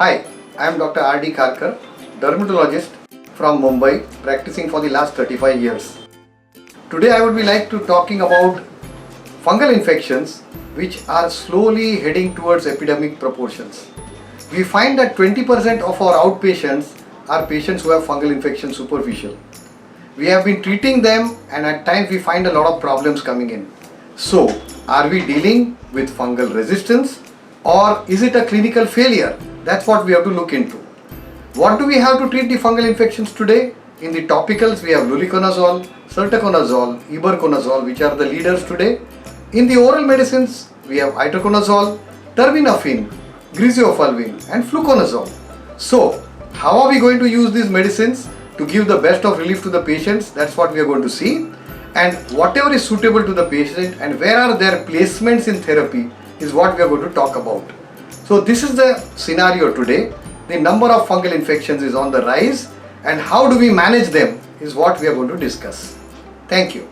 Hi, I am Dr. R.D. Karkar, dermatologist from Mumbai, practicing for the last 35 years. Today I would be like to talking about fungal infections which are slowly heading towards epidemic proportions. We find that 20% of our outpatients are patients who have fungal infection superficial. We have been treating them and at times we find a lot of problems coming in. So, are we dealing with fungal resistance or is it a clinical failure? That's what we have to look into. What do we have to treat the fungal infections today? In the topicals, we have luliconazole, sertaconazole, ibuprofen, which are the leaders today. In the oral medicines, we have itraconazole, terbinafine, griseofulvin and fluconazole. So, how are we going to use these medicines to give the best of relief to the patients? That's what we are going to see. And whatever is suitable to the patient and where are their placements in therapy is what we are going to talk about. So this is the scenario today. The number of fungal infections is on the rise and how do we manage them is what we are going to discuss. Thank you.